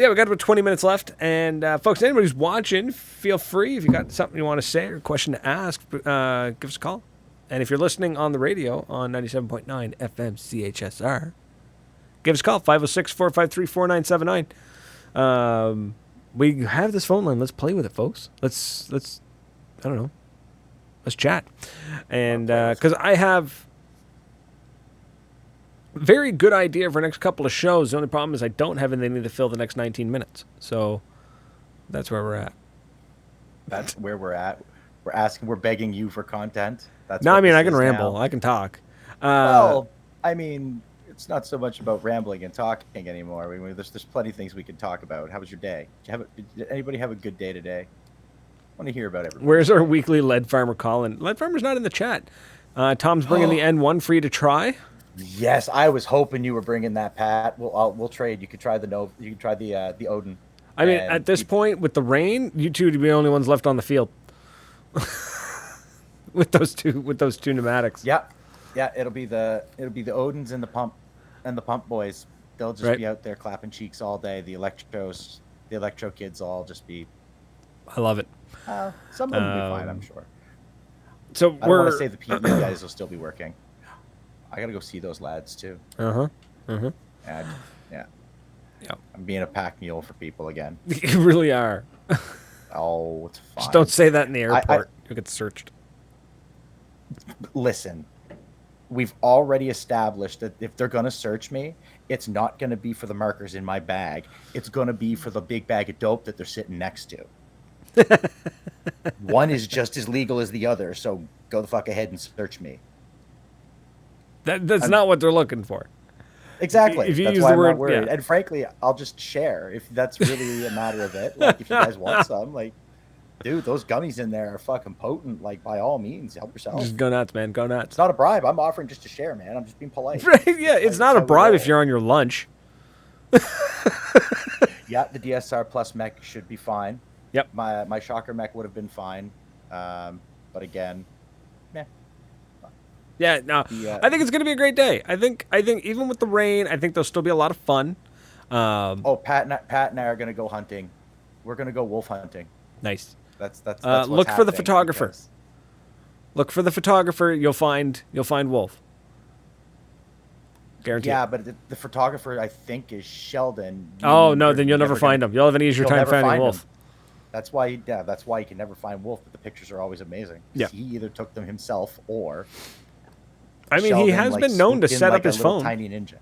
we got about 20 minutes left. And folks, anybody who's watching, feel free. If you got something you want to say or a question to ask, give us a call. And if you're listening on the radio on 97.9 FM CHSR, give us a call, 506-453-4979. We have this phone line. Let's play with it, folks. Let's I don't know. Let's chat. And because I have very good idea for next couple of shows. The only problem is I don't have anything to fill the next 19 minutes. So that's where we're at. That's where we're at. We're begging you for content. That's No, what I mean, this I can is ramble. now. I can talk. Well, I mean, it's not so much about rambling and talking anymore. I mean, there's plenty of things we can talk about. How was your day? Did anybody have a good day today? I want to hear about everything. Where's our weekly lead farmer Colin? Lead farmer's not in the chat. Tom's bringing the N1 for you to try. Yes, I was hoping you were bringing that, Pat. We'll trade. You could try the Odin. I mean, at this point with the rain, you two would be the only ones left on the field. with those two pneumatics. Yeah, it'll be the Odins and the pump boys. They'll just be out there clapping cheeks all day. The electro kids will all just be. I love it. Some of them will be fine, I'm sure. So I don't want to say the PE guys will still be working. I gotta go see those lads too. And yeah. I'm being a pack mule for people again. You really are. Oh, it's fine. Just don't say that in the airport. You'll get searched. Listen, we've already established that if they're going to search me, it's not going to be for the markers in my bag. It's going to be for the big bag of dope that they're sitting next to. One is just as legal as the other, so go the fuck ahead and search me. That's not what they're looking for. Exactly. If you that's use why the I'm word, not worried. yeah. And frankly, I'll just share if that's really a matter of it. Like, if you guys want some, like, dude, those gummies in there are fucking potent. Like, by all means, help yourself. Just go nuts, man. Go nuts. It's not a bribe. I'm offering just to share, man. I'm just being polite. Yeah, it's not a bribe if you're on your lunch. Yeah, the DSR Plus mech should be fine. Yep. My Shocker mech would have been fine. But again, yeah, no. I think it's going to be a great day. I think even with the rain, I think there'll still be a lot of fun. Pat and I are going to go hunting. We're going to go wolf hunting. Nice. That's what's look for the photographer. Because... Look for the photographer. You'll find Wolf. Guaranteed. Yeah, but the photographer I think is Sheldon. Oh no, then you'll never find him. You'll have an easier time finding Wolf. That's why you can never find Wolf. But the pictures are always amazing. Yeah. He either took them himself or. I mean, Sheldon, he has been known to set up his phone. Tiny ninja.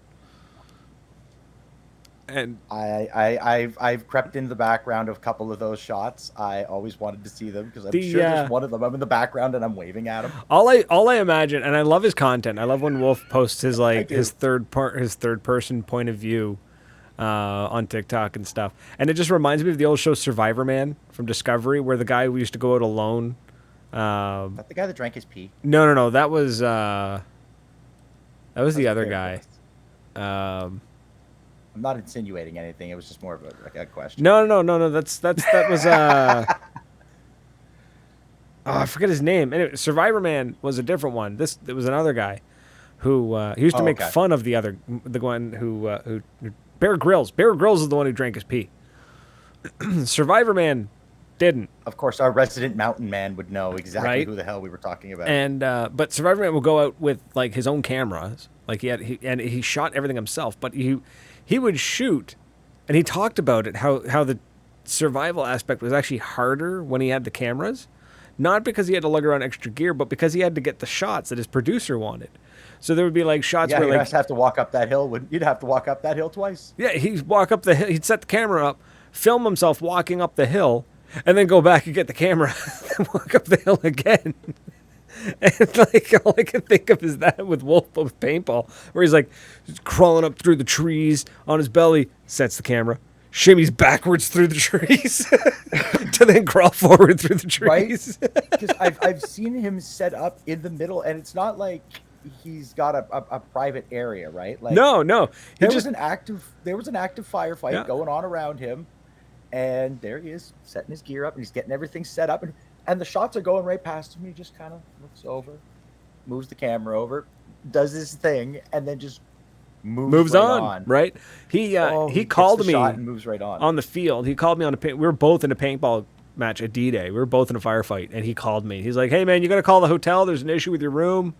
And I've crept into the background of a couple of those shots. I always wanted to see them because I'm sure there's one of them. I'm in the background and I'm waving at him. All I imagine, and I love his content. I love when Wolf posts his third person point of view on TikTok and stuff. And it just reminds me of the old show Survivor Man from Discovery, where the guy who used to go out alone. Is that the guy that drank his pee? No. That was the other guy. I'm not insinuating anything. It was just more of a question. No. That was I forget his name. Anyway, Survivor Man was a different one. It was another guy who he used to make fun of the one who Bear Grylls. Bear Grylls is the one who drank his pee. Survivor Man didn't. Of course, our resident mountain man would know exactly who the hell we were talking about. And but Survivor Man will go out with like his own cameras. Like he shot everything himself, but he would shoot, and he talked about it how the survival aspect was actually harder when he had the cameras, not because he had to lug around extra gear, but because he had to get the shots that his producer wanted. So there would be like shots where you'd have to walk up that hill. You'd have to walk up that hill twice. Yeah, he'd walk up the hill. He'd set the camera up, film himself walking up the hill, and then go back and get the camera and walk up the hill again. And like all I can think of is that with Wolf with paintball, where he's like crawling up through the trees on his belly, sets the camera, shimmies backwards through the trees to then crawl forward through the trees. Right? Because I've seen him set up in the middle, and it's not like he's got a private area, right? Like no. There was an active firefight going on around him, and there he is setting his gear up, and he's getting everything set up, and the shots are going right past him. He just kind of looks over, moves the camera over, does his thing, and then just moves right on. Right? He called me and moves right on the field. He called me on we were both in a paintball match at D-Day. We were both in a firefight, and he called me. He's like, "Hey man, you got to call the hotel. There's an issue with your room."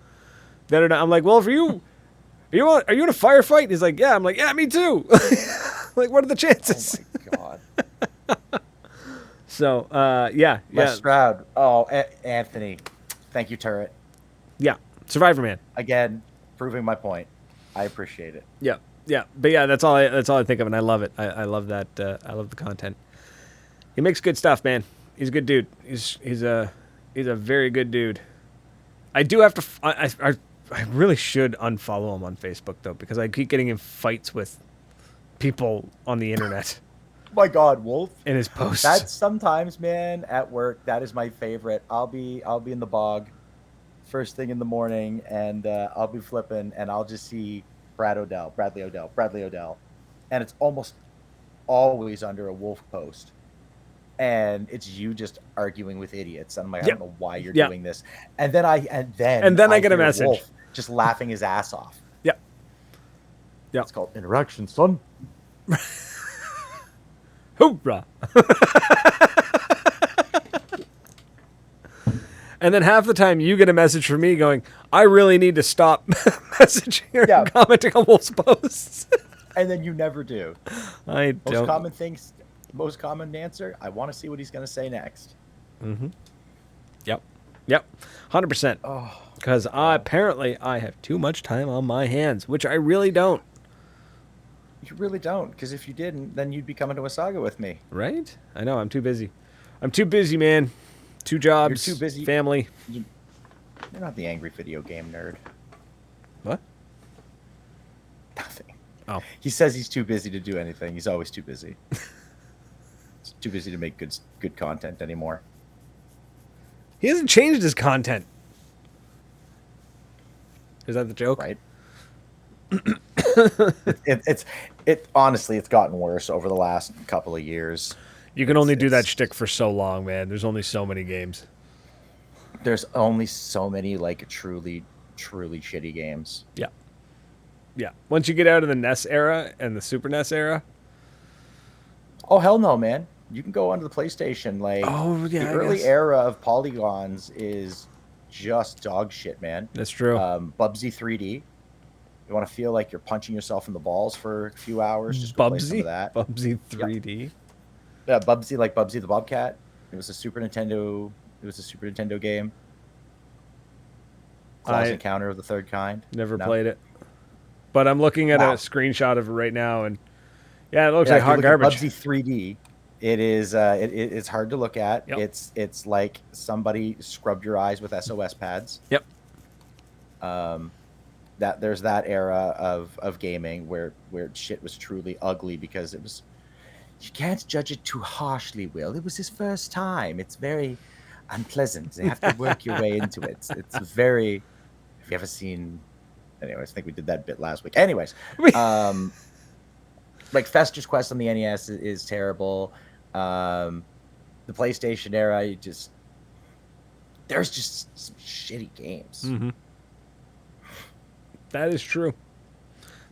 I'm like, "Well, are you in a firefight?" He's like, "Yeah." I'm like, "Yeah, me too." Like, what are the chances? Oh my god. So, yeah. Les Stroud. Oh, Anthony. Thank you, Turret. Yeah. Survivor Man. Again, proving my point. I appreciate it. Yeah, yeah, but yeah, that's all I think of, and I love it. I love that. I love the content. He makes good stuff, man. He's a good dude. He's a very good dude. I do have to. I really should unfollow him on Facebook though, because I keep getting in fights with people on the internet My God, Wolf. in his posts. That's sometimes, man, at work. That is my favorite. I'll be in the bog first thing in the morning, and I'll be flipping, and I'll just see Bradley Odell, and it's almost always under a Wolf post, and it's you just arguing with idiots. And I'm like, I don't know why you're doing this. And then I get a message, Wolf just laughing his ass off. Yep. It's called interaction, son. Hoorah! And then half the time you get a message from me going, I really need to stop messaging or commenting on Wolf's posts. And then you never do. I don't. Most common answer, I want to see what he's going to say next. Mm-hmm. Yep. 100%. Oh. Because apparently I have too much time on my hands, which I really don't. You really don't, because if you didn't, then you'd be coming to Wasaga with me. Right? I know, I'm too busy. I'm too busy, man. 2 jobs, You're too busy. family. You're not the angry video game nerd. What? Nothing. Oh. He says he's too busy to do anything. He's always too busy. He's too busy to make good content anymore. He hasn't changed his content. Is that the joke? Right. Honestly, it's gotten worse over the last couple of years. You can only do that shtick for so long, man. There's only so many games. There's only so many like truly shitty games. Yeah. Once you get out of the NES era and the Super NES era. Oh hell no, man! You can go onto the PlayStation. Like, the early era of polygons is just dog shit, man. That's true. Bubsy 3D. You want to feel like you're punching yourself in the balls for a few hours? Just go play some of that. Bubsy 3D. Yep. Yeah, Bubsy, like Bubsy the Bobcat. It was a Super Nintendo. It was a Super Nintendo game. Claws Encounter of the Third Kind. Never played it, but I'm looking at a screenshot of it right now, and it looks like hot garbage. Bubsy 3D. It is. It's hard to look at. Yep. It's like somebody scrubbed your eyes with SOS pads. Yep. There's that era of gaming where shit was truly ugly because it was. You can't judge it too harshly, Will. It was his first time. It's very unpleasant. You have to work your way into it. It's very... Have you ever seen... Anyways, I think we did that bit last week. Anyways, like Fester's Quest on the NES is terrible. The PlayStation era, there's just some shitty games. Mm-hmm. That is true.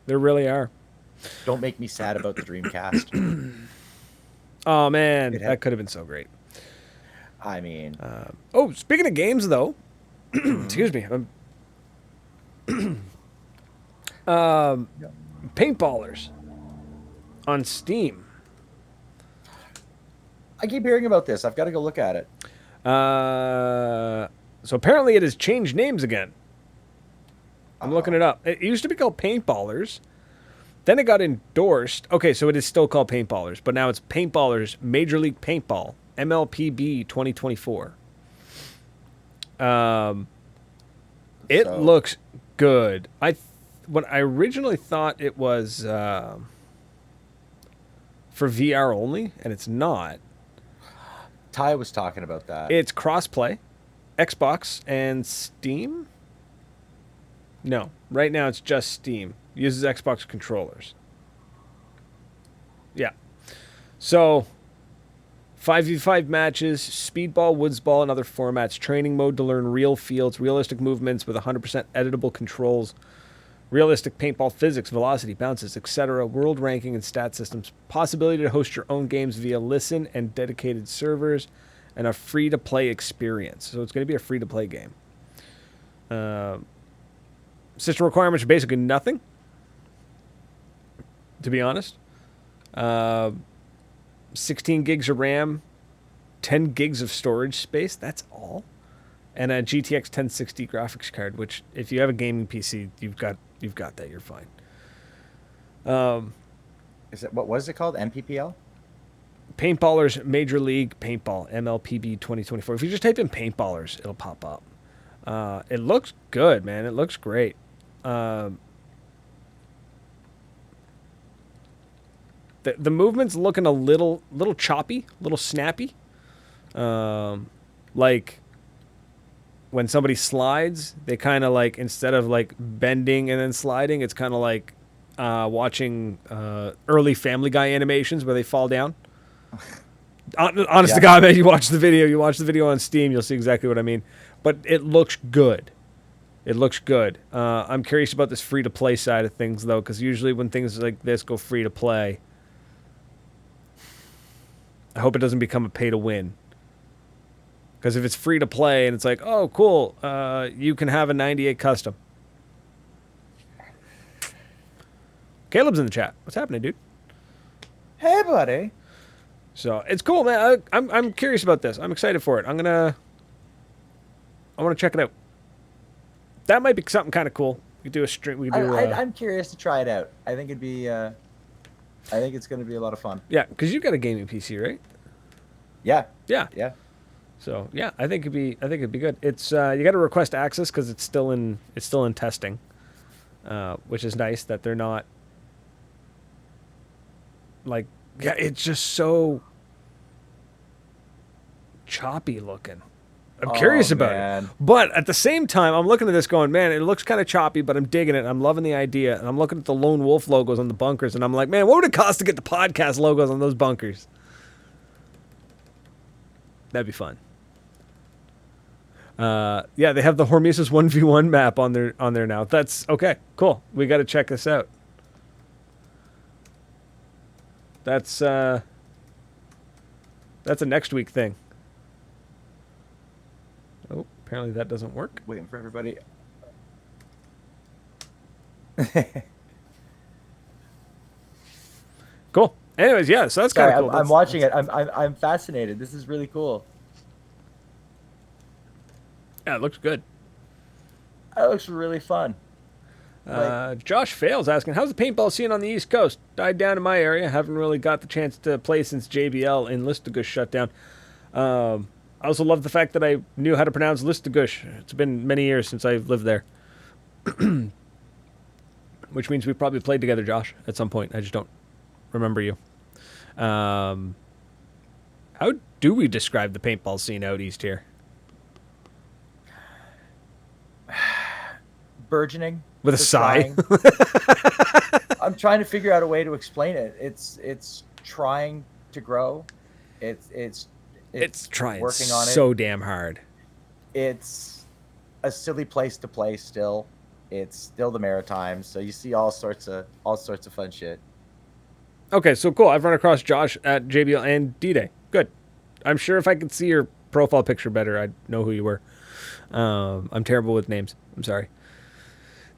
There really are. Don't make me sad about the Dreamcast. Oh, man. That could have been so great. I mean... speaking of games, though. Excuse me. Paintballers on Steam. I keep hearing about this. I've got to go look at it. So apparently it has changed names again. I'm looking it up. It used to be called Paintballers. Then it got endorsed. Okay, so it is still called Paintballers, but now it's Paintballers Major League Paintball, MLPB 2024. It looks good. What I originally thought it was for VR only, and it's not. Ty was talking about that. It's crossplay, Xbox and Steam. No, right now it's just Steam. Uses Xbox controllers. Yeah. So, 5v5 matches, speedball, woodsball, and other formats. Training mode to learn real fields, realistic movements with 100% editable controls, realistic paintball physics, velocity, bounces, etc. World ranking and stat systems. Possibility to host your own games via listen and dedicated servers, and a free-to-play experience. So it's going to be a free-to-play game. System requirements are basically nothing, to be honest. 16 gigs of RAM, 10 gigs of storage space. That's all. and a GTX 1060 graphics card. Which, if you have a gaming PC, you've got that. You're fine. What was it called? MPPL? Paintballers Major League Paintball, MLPB 2024. If you just type in Paintballers, it'll pop up. It looks good, man. It looks great. The movement's looking a little choppy, a little snappy. Like when somebody slides, they kind of like, instead of like bending and then sliding, it's kind of like watching early Family Guy animations where they fall down. Honest to God, man, you watch the video on Steam, you'll see exactly what I mean. But it looks good. I'm curious about this free-to-play side of things, though, because usually when things like this go free-to-play, I hope it doesn't become a pay-to-win. Because if it's free-to-play and it's like, oh, cool, you can have a 98 custom. Caleb's in the chat. What's happening, dude? Hey, buddy. So it's cool, man. I'm curious about this. I'm excited for it. I want to check it out. That might be something kind of cool. We could do a stream. I'm curious to try it out. I think it'd be. I think it's going to be a lot of fun. Yeah, because you've got a gaming PC, right? Yeah. Yeah. So yeah, I think it'd be good. It's you got to request access because it's still in testing, which is nice that they're not like. Yeah, it's just so choppy looking. I'm curious about it. But at the same time, I'm looking at this going, man, it looks kind of choppy, but I'm digging it. I'm loving the idea. And I'm looking at the Lone Wolf logos on the bunkers, and I'm like, man, what would it cost to get the podcast logos on those bunkers? That'd be fun. Yeah, they have the Hormesis 1v1 map on there now. That's okay, cool. We got to check this out. That's a next week thing. Oh, apparently that doesn't work. Waiting for everybody. Cool. Anyways, yeah, so that's kind of cool. I'm watching it. I'm fascinated. This is really cool. Yeah, it looks good. That looks really fun. Josh Fails asking, how's the paintball scene on the East Coast? Died down in my area. Haven't really got the chance to play since JBL in Listagush shut down. I also love the fact that I knew how to pronounce Listagush. It's been many years since I've lived there. Which means we probably played together, Josh, at some point. I just don't remember you. How do we describe the paintball scene out east here? Burgeoning. With a sigh. I'm trying to figure out a way to explain it. It's trying to grow. It's trying working on it. So damn hard. It's a silly place to play still. It's still the Maritime, so you see all sorts of fun shit. Okay, so cool. I've run across Josh at JBL and D-Day. Good. I'm sure if I could see your profile picture better, I'd know who you were. I'm terrible with names. I'm sorry.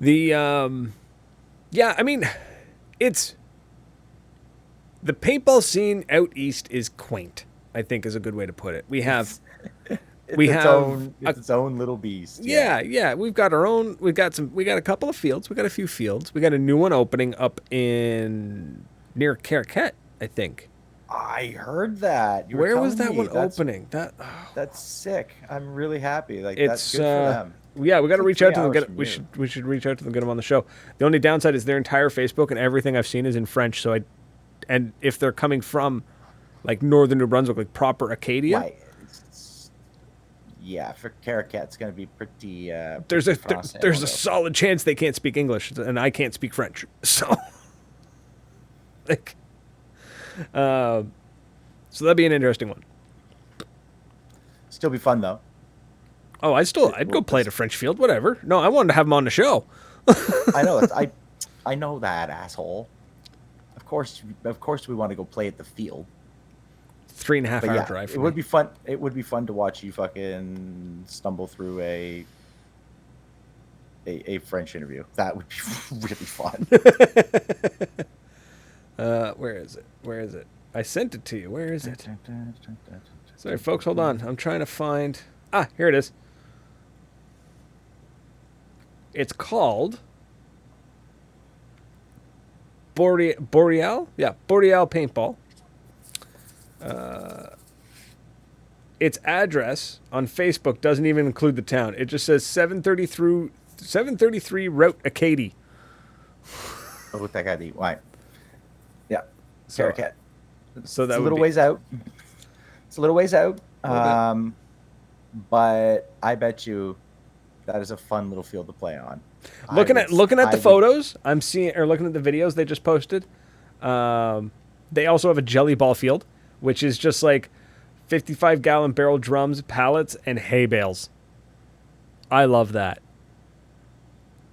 Yeah, I mean, it's the paintball scene out east is quaint, I think is a good way to put it. We have its own little beast. Yeah. We've got our own. We got a couple of fields. We got a few fields. We got a new one opening up near Caracat, I think. I heard that. Where was that one opening? That's sick. I'm really happy. That's good for them. Yeah, we got to reach out to them. We should reach out to them, get them on the show. The only downside is their entire Facebook and everything I've seen is in French. So and if they're coming from like northern New Brunswick, like proper Acadia, right. Yeah, for Caracat, it's going to be pretty. There's a solid chance they can't speak English, and I can't speak French. So, so that'd be an interesting one. Still be fun though. Oh, I'd go play at a French field, whatever. No, I wanted to have them on the show. I know I know that, asshole. Of course we want to go play at the field. 3.5 hour drive. It would be fun. It would be fun to watch you fucking stumble through a French interview. That would be really fun. Where is it? I sent it to you. Where is it? Sorry, folks. Hold on. I'm trying to find. Here it is. It's called Boreal? Yeah, Boreal Paintball. Its address on Facebook doesn't even include the town. It just says 733 Route Acadie. Why? Yeah. So- Paracat. So that It's a would little be, ways out. It's a little ways out. little But I bet you that is a fun little field to play on. looking at the would- photos I'm seeing, or looking at the videos they just posted. They also have a jelly ball field, which is just like 55-gallon barrel drums, pallets, and hay bales. I love that.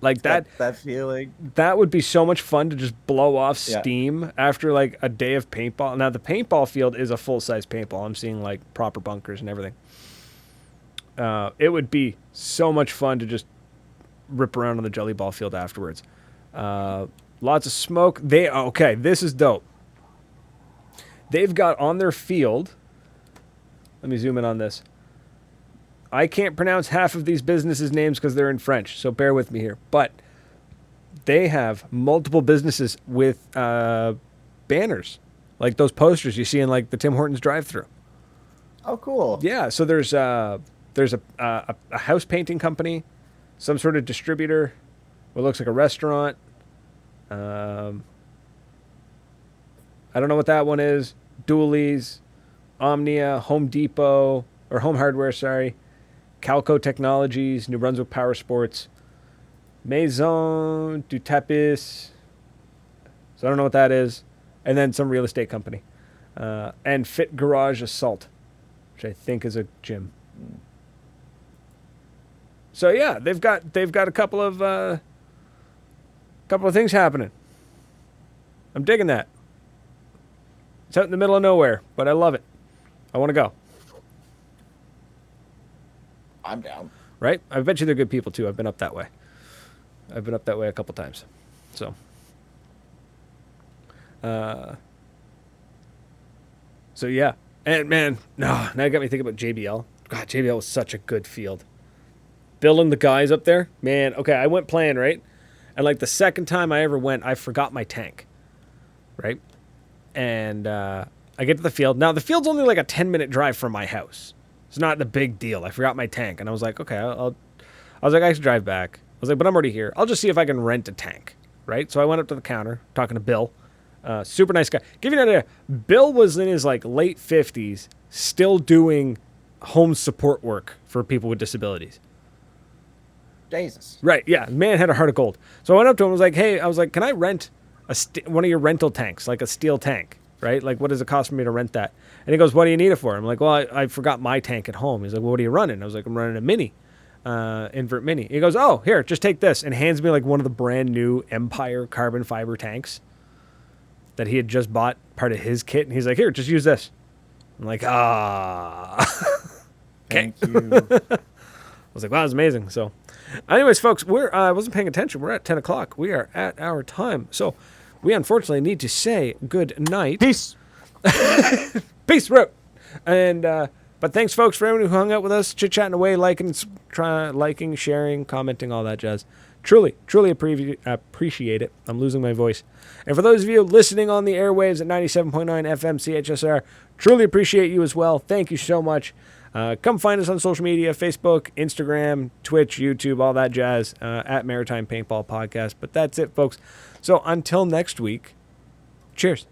Like that feeling. that would be so much fun to just blow off Yeah. steam after like a day of paintball. Now the paintball field is a full-size paintball. I'm seeing like proper bunkers and everything. It would be so much fun to just rip around on the jelly ball field afterwards. Lots of smoke. This is dope. They've got on their field. Let me zoom in on this. I can't pronounce half of these businesses' names because they're in French, so bear with me here. But they have multiple businesses with banners, like those posters you see in like the Tim Hortons drive-thru. Oh, cool. Yeah, so there's a house painting company, some sort of distributor, what looks like a restaurant. I don't know what that one is. Dooley's, Omnia, Home Depot, or Home Hardware, sorry. Calco Technologies, New Brunswick Power Sports, Maison du Tapis. So I don't know what that is. And then some real estate company. And Fit Garage Assault, which I think is a gym. So yeah, they've got a couple of things happening. I'm digging that. It's out in the middle of nowhere, but I love it. I want to go. I'm down. Right? I bet you they're good people too. I've been up that way. I've been up that way a couple times. So yeah. And man, no, now you got me thinking about JBL. God, JBL was such a good field. Building the guys up there, man. Okay, I went playing, right? And like the second time I ever went, I forgot my tank. Right? And I get to the field. Now the field's only like a 10-minute drive from my house. It's not the big deal. I forgot my tank, and I was like, okay, I was like, I should drive back. I was like, but I'm already here. I'll just see if I can rent a tank, right? So I went up to the counter, talking to Bill, super nice guy. Give you an idea, Bill was in his like late 50s, still doing home support work for people with disabilities. Jesus. Right? Yeah, man had a heart of gold. So I went up to him. I was like, hey, can I rent one of your rental tanks, like a steel tank? Right? Like, what does it cost for me to rent that? And he goes, what do you need it for? I'm like, well, I forgot my tank at home. He's like, well, what are you running? I was like, I'm running a mini, invert mini. He goes, oh, here, just take this, and hands me like one of the brand new Empire carbon fiber tanks that he had just bought, part of his kit. And he's like, here, just use this. I'm like, okay. Thank you. I was like, wow, that's amazing. So anyways, folks, I wasn't paying attention. We're at 10 o'clock. We are at our time. So we unfortunately need to say good night. Peace. Peace, bro. And but thanks, folks, for everyone who hung out with us, chit-chatting away, liking, sharing, commenting, all that jazz. Truly appreciate it. I'm losing my voice. And for those of you listening on the airwaves at 97.9 FM CHSR, truly appreciate you as well. Thank you so much. Come find us on social media, Facebook, Instagram, Twitch, YouTube, all that jazz, at Maritime Paintball Podcast. But that's it, folks. So until next week, cheers.